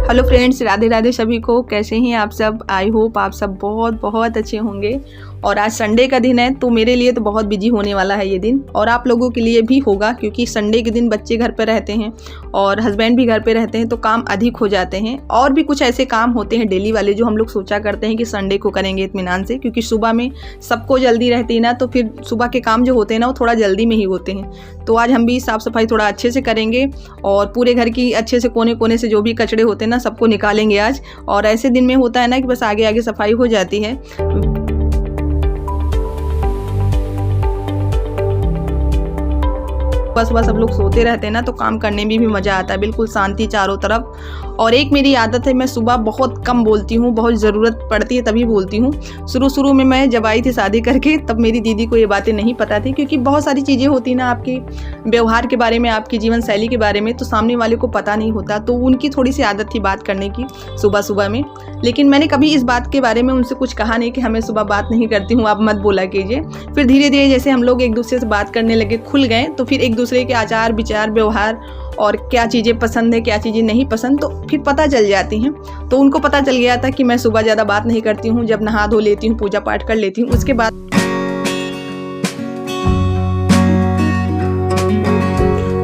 Hello friends, Radhe Radhe सभी को। कैसे हैं आप सब? आई होप आप सब बहुत बहुत अच्छे होंगे। और आज संडे का दिन है तो मेरे लिए तो बहुत बिजी होने वाला है ये दिन, और आप लोगों के लिए भी होगा, क्योंकि संडे के दिन बच्चे घर पर रहते हैं और हस्बैंड भी घर पे रहते हैं तो काम अधिक हो जाते हैं। और भी कुछ ऐसे काम होते हैं डेली वाले जो हम लोग सोचा करते हैं कि संडे को करेंगे इत्मीनान से, क्योंकि सुबह में सबको जल्दी रहती है ना, तो फिर सुबह के काम जो होते हैं ना वो थोड़ा जल्दी में ही होते हैं। तो आज हम भी साफ़ सफाई थोड़ा अच्छे से करेंगे और पूरे घर की अच्छे से कोने कोने से जो भी कचड़े होते हैं ना सबको निकालेंगे आज। और ऐसे दिन में होता है ना कि बस आगे आगे सफाई हो जाती है। सुबह सब लोग सोते रहते हैं ना तो काम करने में भी मज़ा आता है, बिल्कुल शांति चारों तरफ। और एक मेरी आदत है, मैं सुबह बहुत कम बोलती हूँ, बहुत ज़रूरत पड़ती है तभी बोलती हूँ। शुरू में मैं जब आई थी शादी करके तब मेरी दीदी को ये बातें नहीं पता थी, क्योंकि बहुत सारी चीज़ें होती ना आपके व्यवहार के बारे में, आपकी जीवन शैली के बारे में, तो सामने वाले को पता नहीं होता। तो उनकी थोड़ी सी आदत थी बात करने की सुबह में, लेकिन मैंने कभी इस बात के बारे में उनसे कुछ कहा नहीं कि हमें सुबह बात नहीं करती हूँ, आप मत बोला कीजिए। फिर धीरे धीरे जैसे हम लोग एक दूसरे से बात करने लगे, खुल गए, तो फिर एक दूसरे के आचार विचार व्यवहार और क्या चीज़ें पसंद है क्या चीज़ें नहीं पसंद तो फिर पता चल जाती हैं। तो उनको पता चल गया था कि मैं सुबह ज़्यादा बात नहीं करती हूँ, जब नहा धो लेती हूँ, पूजा पाठ कर लेती हूँ, उसके बाद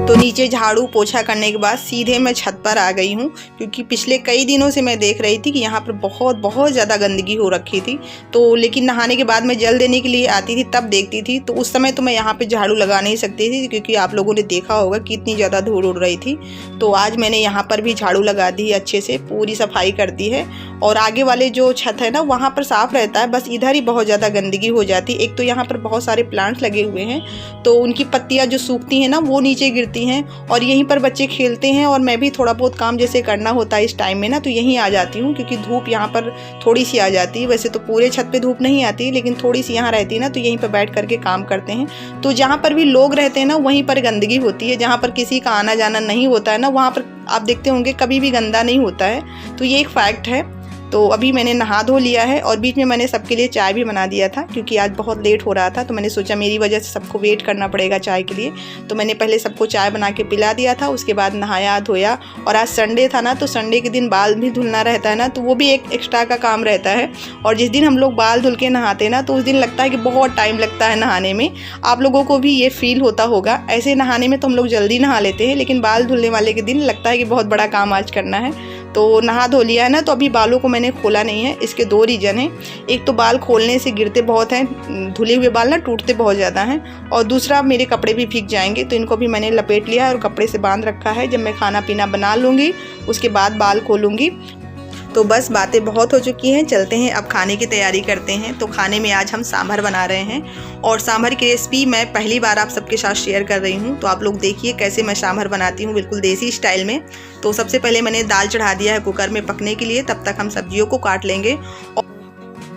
तो नीचे झाड़ू पोछा करने के बाद सीधे मैं छत पर आ गई हूँ, क्योंकि पिछले कई दिनों से मैं देख रही थी कि यहाँ पर बहुत ज़्यादा गंदगी हो रखी थी। तो लेकिन नहाने के बाद मैं जल देने के लिए आती थी तब देखती थी, तो उस समय तो मैं यहाँ पे झाड़ू लगा नहीं सकती थी, क्योंकि आप लोगों ने देखा होगा कि इतनी ज़्यादा धूल उड़ रही थी। तो आज मैंने यहाँ पर भी झाड़ू लगा दी, अच्छे से पूरी सफाई कर दी है। और आगे वाले जो छत है ना वहाँ पर साफ़ रहता है, बस इधर ही बहुत ज़्यादा गंदगी हो जाती है। एक तो यहाँ पर बहुत सारे प्लांट्स लगे हुए हैं तो उनकी पत्तियाँ जो सूखती हैं ना वो नीचे गिरती हैं, और यहीं पर बच्चे खेलते हैं। और मैं भी थोड़ा बहुत काम जैसे करना होता है इस टाइम में ना, तो यहीं आ जाती हूँ, क्योंकि धूप यहाँ पर थोड़ी सी आ जाती है। वैसे तो पूरे छत पे धूप नहीं आती, लेकिन थोड़ी सी यहाँ रहती है ना, तो यहीं पर बैठ करके काम करते हैं। तो जहाँ पर भी लोग रहते हैं ना वहीं पर गंदगी होती है, जहाँ पर किसी का आना जाना नहीं होता है ना वहाँ पर आप देखते होंगे कभी भी गंदा नहीं होता है। तो ये एक फैक्ट है। तो अभी मैंने नहा धो लिया है और बीच में मैंने सबके लिए चाय भी बना दिया था, क्योंकि आज बहुत लेट हो रहा था। तो मैंने सोचा मेरी वजह से सबको वेट करना पड़ेगा चाय के लिए, तो मैंने पहले सबको चाय बना के पिला दिया था। उसके बाद नहाया धोया, और आज संडे था ना, तो संडे के दिन बाल भी धुलना रहता है ना, तो वो भी एक एक्स्ट्रा का काम रहता है। और जिस दिन हम लोग बाल धुल के नहाते हैं ना तो उस दिन लगता है कि बहुत टाइम लगता है नहाने में। आप लोगों को भी ये फील होता होगा। ऐसे नहाने में तो हम लोग जल्दी नहा लेते हैं, लेकिन बाल धुलने वाले के दिन लगता है कि बहुत बड़ा काम आज करना है। तो नहा धो लिया है ना, तो अभी बालों को मैंने खोला नहीं है। इसके दो रीज़न हैं, एक तो बाल खोलने से गिरते बहुत हैं, धुले हुए बाल ना टूटते बहुत ज़्यादा हैं, और दूसरा मेरे कपड़े भी भीग जाएंगे। तो इनको भी मैंने लपेट लिया और कपड़े से बांध रखा है। जब मैं खाना पीना बना लूँगी उसके बाद बाल खोलूँगी। तो बस बातें बहुत हो चुकी हैं, चलते हैं अब खाने की तैयारी करते हैं। तो खाने में आज हम सांभर बना रहे हैं, और सांभर की रेसिपी मैं पहली बार आप सबके साथ शेयर कर रही हूं। तो आप लोग देखिए कैसे मैं सांभर बनाती हूं, बिल्कुल देसी स्टाइल में। तो सबसे पहले मैंने दाल चढ़ा दिया है कुकर में पकने के लिए, तब तक हम सब्जियों को काट लेंगे।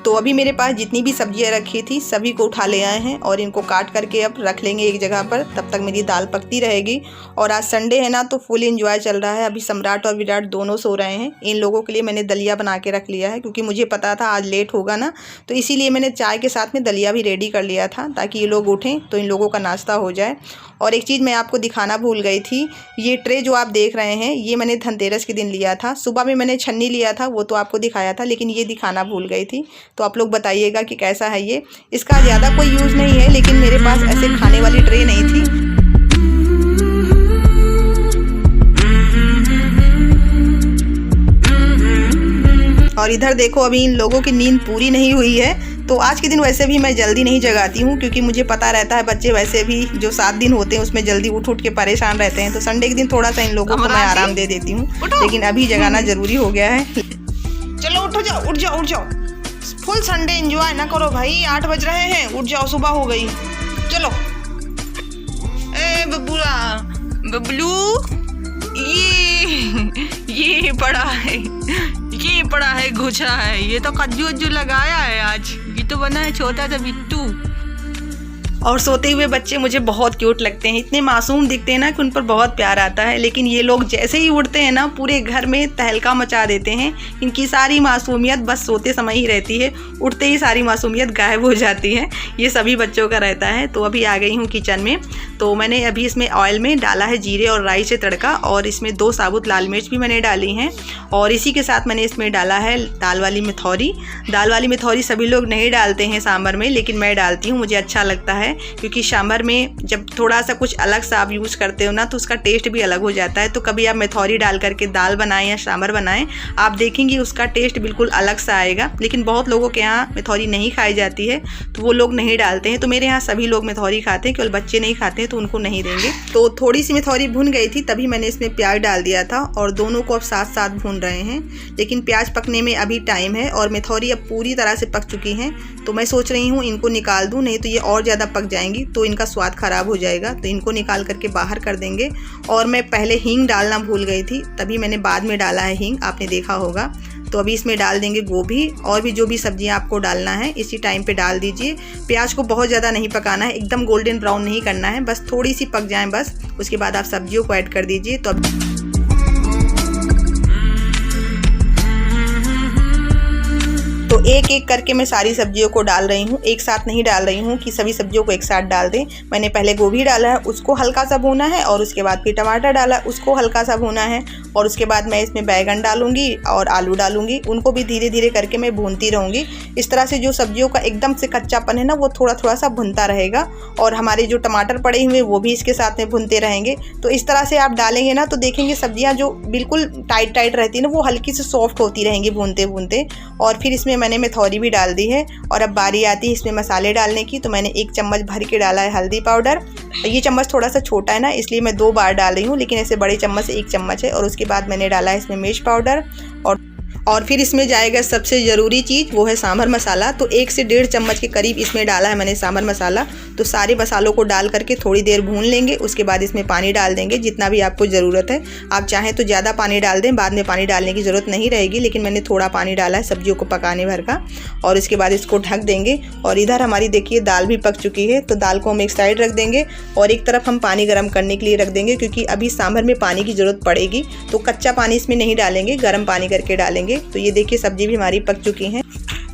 तो अभी मेरे पास जितनी भी सब्जियां रखी थी सभी को उठा ले आए हैं, और इनको काट करके अब रख लेंगे एक जगह पर, तब तक मेरी दाल पकती रहेगी। और आज संडे है ना, तो फुल एंजॉय चल रहा है। अभी सम्राट और विराट दोनों सो रहे हैं। इन लोगों के लिए मैंने दलिया बना के रख लिया है, क्योंकि मुझे पता था आज लेट होगा ना, तो इसीलिए मैंने चाय के साथ में दलिया भी रेडी कर लिया था, ताकि ये लोग उठें तो इन लोगों का नाश्ता हो जाए। और एक चीज़ मैं आपको दिखाना भूल गई थी, ये ट्रे जो आप देख रहे हैं ये मैंने धनतेरस के दिन लिया था। सुबह में मैंने छन्नी लिया था, वो तो आपको दिखाया था, लेकिन ये दिखाना भूल गई थी। तो आप लोग बताइएगा कि कैसा है ये। इसका ज़्यादा कोई यूज़ नहीं है, लेकिन मेरे पास ऐसे खाने वाली ट्रे नहीं थी। और इधर देखो अभी इन लोगों की नींद पूरी नहीं हुई है। तो आज के दिन वैसे भी मैं जल्दी नहीं जगाती हूँ, क्योंकि मुझे पता रहता है बच्चे वैसे भी जो 7 दिन होते हैं उसमें जल्दी उठ के परेशान रहते हैं। तो संडे के दिन थोड़ा सा इन लोगों को मैं आराम दे देती हूँ, लेकिन अभी जगाना जरूरी हो गया है। चलो उठ जाओ, फुल संडे एंजॉय ना करो भाई। 8 बज रहे हैं, उठ जाओ, सुबह हो गई। चलो ए बबलू, ये बड़ा है घुसा है। ये तो कज्जू उज्जू लगाया है आज। ये तो बना है छोटा सा बिट्टू। और सोते हुए बच्चे मुझे बहुत क्यूट लगते हैं, इतने मासूम दिखते हैं ना कि उन पर बहुत प्यार आता है। लेकिन ये लोग जैसे ही उठते हैं ना पूरे घर में तहलका मचा देते हैं। इनकी सारी मासूमियत बस सोते समय ही रहती है, उठते ही सारी मासूमियत गायब हो जाती है। ये सभी बच्चों का रहता है। तो अभी आ गई हूँ किचन में। तो मैंने अभी इसमें ऑयल में डाला है जीरे और राई से तड़का, और इसमें 2 साबुत लाल मिर्च भी मैंने डाली हैं। और इसी के साथ मैंने इसमें डाला है दाल वाली मिथौरी। दाल वाली मिथौरी सभी लोग नहीं डालते हैं सांभर में, लेकिन मैं डालती हूँ, मुझे अच्छा लगता है। क्योंकि सांभर में जब थोड़ा सा कुछ अलग सा आप यूज़ करते हो ना तो उसका टेस्ट भी अलग हो जाता है। तो कभी आप मिथौरी डाल करके दाल बनाएं या सांभर बनाएं, आप देखेंगे उसका टेस्ट बिल्कुल अलग सा आएगा। लेकिन बहुत लोगों के यहाँ मिथौरी नहीं खाई जाती है तो वो लोग नहीं डालते हैं। तो मेरे यहाँ सभी लोग मिथौरी खाते हैं, केवल बच्चे नहीं खाते हैं तो उनको नहीं देंगे। तो थोड़ी सी मिथौरी भुन गई थी तभी मैंने इसमें प्याज डाल दिया था, और दोनों को अब साथ साथ भून रहे हैं। लेकिन प्याज पकने में अभी टाइम है और मिथौरी अब पूरी तरह से पक चुकी हैं। तो मैं सोच रही हूँ इनको निकाल दूँ, नहीं तो ये और ज़्यादा पक जाएंगी तो इनका स्वाद ख़राब हो जाएगा। तो इनको निकाल करके बाहर कर देंगे। और मैं पहले हींग डालना भूल गई थी, तभी मैंने बाद में डाला है हींग, आपने देखा होगा। तो अभी इसमें डाल देंगे गोभी, और भी जो भी सब्जियां आपको डालना है इसी टाइम पे डाल दीजिए। प्याज को बहुत ज़्यादा नहीं पकाना है, एकदम गोल्डन ब्राउन नहीं करना है, बस थोड़ी सी पक जाएं बस। उसके बाद आप सब्जियों को ऐड कर दीजिए। तो एक एक करके मैं सारी सब्जियों को डाल रही हूँ, एक साथ नहीं डाल रही हूँ कि सभी सब्जियों को एक साथ डाल दें। मैंने पहले गोभी डाला है, उसको हल्का सा भूना है, और उसके बाद फिर टमाटर डाला, उसको हल्का सा भूना है, और उसके बाद मैं इसमें बैगन डालूंगी और आलू डालूंगी। उनको भी धीरे धीरे करके मैं भूनती रहूँगी। इस तरह से जो सब्जियों का एकदम से कच्चापन है ना वो थोड़ा थोड़ा सा भुनता रहेगा, और हमारे जो टमाटर पड़े हुए वो भी इसके साथ में भुनते रहेंगे। तो इस तरह से आप डालेंगे ना तो देखेंगे सब्जियाँ जो बिल्कुल टाइट टाइट रहती है ना वो हल्की से सॉफ्ट होती रहेंगी भूनते भूनते। और फिर इसमें मैंने मिथौरी भी डाल दी है। और अब बारी आती है इसमें मसाले डालने की। तो मैंने 1 चम्मच भर के डाला है हल्दी पाउडर। ये चम्मच थोड़ा सा छोटा है ना इसलिए मैं 2 बार डाल रही हूँ, लेकिन ऐसे बड़े चम्मच से 1 चम्मच है। और उसके बाद मैंने डाला है इसमें मिर्च पाउडर, और फिर इसमें जाएगा सबसे ज़रूरी चीज़, वो है सांभर मसाला। तो 1 से 1.5 चम्मच के करीब इसमें डाला है मैंने सांभर मसाला। तो सारे मसालों को डाल करके थोड़ी देर भून लेंगे। उसके बाद इसमें पानी डाल देंगे जितना भी आपको ज़रूरत है। आप चाहें तो ज़्यादा पानी डाल दें, बाद में पानी डालने की ज़रूरत नहीं रहेगी, लेकिन मैंने थोड़ा पानी डाला है सब्जियों को पकाने भर का। और इसके बाद इसको ढक देंगे। और इधर हमारी देखिए दाल भी पक चुकी है, तो दाल को हम एक साइड रख देंगे और एक तरफ हम पानी गर्म करने के लिए रख देंगे, क्योंकि अभी सांभर में पानी की ज़रूरत पड़ेगी। तो कच्चा पानी इसमें नहीं डालेंगे, गर्म पानी करके डालेंगे। तो ये देखिए सब्जी भी हमारी पक चुकी हैं।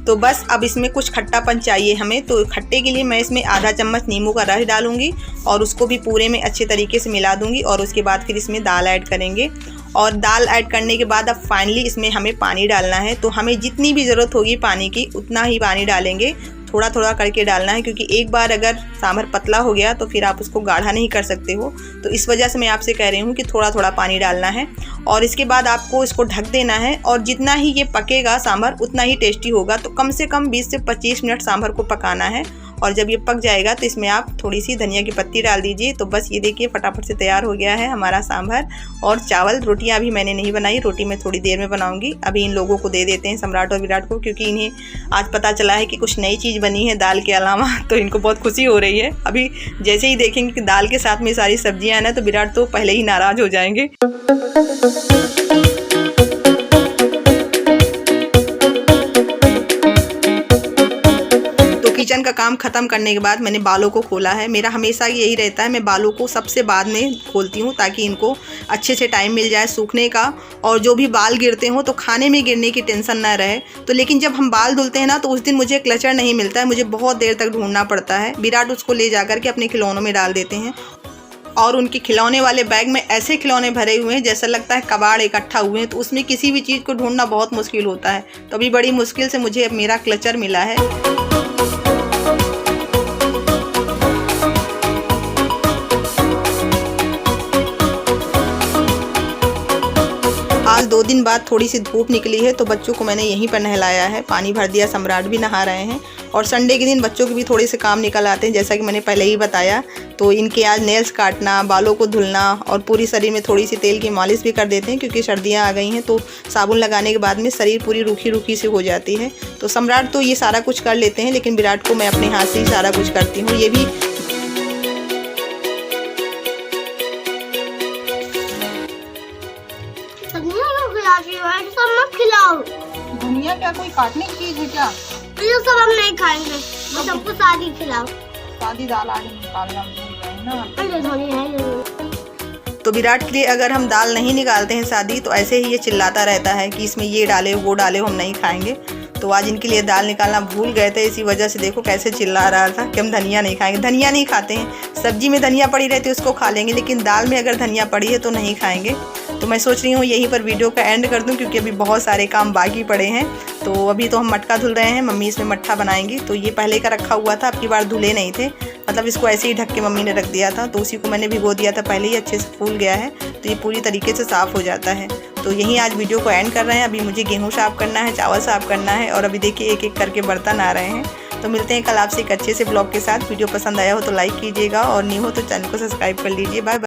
तो बस अब इसमें कुछ खट्टापन चाहिए हमें। तो खट्टे के लिए मैं इसमें आधा चम्मच नींबू का रस डालूंगी और उसको भी पूरे में अच्छे तरीके से मिला दूंगी। और उसके बाद फिर इसमें दाल ऐड करेंगे। और दाल ऐड करने के बाद अब फाइनली इसमें हमें पानी डालना है। तो हमें जितनी भी ज़रूरत होगी पानी की उतना ही पानी डालेंगे, थोड़ा थोड़ा करके डालना है, क्योंकि एक बार अगर सांभर पतला हो गया तो फिर आप उसको गाढ़ा नहीं कर सकते हो। तो इस वजह से मैं आपसे कह रही हूँ कि थोड़ा थोड़ा पानी डालना है। और इसके बाद आपको इसको ढक देना है, और जितना ही ये पकेगा सांभर उतना ही टेस्टी होगा। तो कम से कम 20 से 25 मिनट सांभर को पकाना है। और जब ये पक जाएगा तो इसमें आप थोड़ी सी धनिया की पत्ती डाल दीजिए। तो बस ये देखिए फटाफट से तैयार हो गया है हमारा सांभर। और चावल रोटियां अभी मैंने नहीं बनाई, रोटी मैं थोड़ी देर में बनाऊंगी। अभी इन लोगों को दे देते हैं, सम्राट और विराट को, क्योंकि इन्हें आज पता चला है कि कुछ नई चीज़ बनी है दाल के अलावा। तो इनको बहुत खुशी हो रही है। अभी जैसे ही देखेंगे कि दाल के साथ में सारी सब्जियाँ हैं ना, तो विराट तो पहले ही नाराज़ हो जाएंगे। किचन का काम ख़त्म करने के बाद मैंने बालों को खोला है। मेरा हमेशा यही रहता है, मैं बालों को सबसे बाद में खोलती हूँ ताकि इनको अच्छे से टाइम मिल जाए सूखने का। और जो भी बाल गिरते हों तो खाने में गिरने की टेंशन ना रहे। तो लेकिन जब हम बाल धुलते हैं ना तो उस दिन मुझे क्लचर नहीं मिलता है, मुझे बहुत देर तक ढूंढना पड़ता है। विराट उसको ले जा कर के अपने खिलौनों में डाल देते हैं। और उनके खिलौने वाले बैग में ऐसे खिलौने भरे हुए हैं जैसा लगता है कबाड़ इकट्ठा हुए हैं। तो उसमें किसी भी चीज़ को ढूंढना बहुत मुश्किल होता है। तो अभी बड़ी मुश्किल से मुझे अब मेरा क्लचर मिला है। आज 2 दिन बाद थोड़ी सी धूप निकली है, तो बच्चों को मैंने यहीं पर नहलाया है, पानी भर दिया, सम्राट भी नहा रहे हैं। और संडे के दिन बच्चों के भी थोड़े से काम निकल आते हैं, जैसा कि मैंने पहले ही बताया। तो इनके आज नेल्स काटना, बालों को धुलना और पूरी शरीर में थोड़ी सी तेल की मालिश भी कर देते हैं, क्योंकि सर्दियाँ आ गई हैं। तो साबुन लगाने के बाद में शरीर पूरी रूखी रूखी सी हो जाती है। तो सम्राट तो ये सारा कुछ कर लेते हैं, लेकिन विराट को मैं अपने हाथ से ही सारा कुछ करती हूँ। ये भी सब मत खिलाओ। दुनिया क्या कोई काटने की चीज है क्या? ये सब हम नहीं खाएंगे, वो सबको सारी खिलाओ। सादी दाल आज निकालना भूल गए ना। अरे धोनी है। तो विराट के लिए अगर हम दाल नहीं निकालते हैं सादी तो ऐसे ही ये चिल्लाता रहता है कि इसमें ये डाले वो डाले, हम नहीं खाएंगे। तो आज इनके लिए दाल निकालना भूल गए थे, इसी वजह से देखो कैसे चिल्ला रहा था कि हम धनिया नहीं खाएंगे। धनिया नहीं खाते हैं, सब्जी में धनिया पड़ी रहती है उसको खा लेंगे, लेकिन दाल में अगर धनिया पड़ी है तो नहीं खाएंगे। तो मैं सोच रही हूँ यहीं पर वीडियो का एंड कर दूँ, क्योंकि अभी बहुत सारे काम बाकी पड़े हैं। तो अभी तो हम मटका धुल रहे हैं, मम्मी इसमें मट्ठा बनाएंगी। तो ये पहले का रखा हुआ था, अब की बार धुले नहीं थे, मतलब इसको ऐसे ही ढक के मम्मी ने रख दिया था। तो उसी को मैंने भिगो दिया था पहले ही, अच्छे से फूल गया है, तो ये पूरी तरीके से साफ़ हो जाता है। तो यहीं आज वीडियो को एंड कर रहे हैं। अभी मुझे गेहूँ साफ़ करना है, चावल साफ़ करना है, और अभी देखिए एक एक करके बर्तन आ रहे हैं। तो मिलते हैं कल आपसे एक अच्छे से ब्लॉग के साथ। वीडियो पसंद आया हो तो लाइक कीजिएगा, और न्यू हो तो चैनल को सब्सक्राइब कर लीजिए। Bye bye.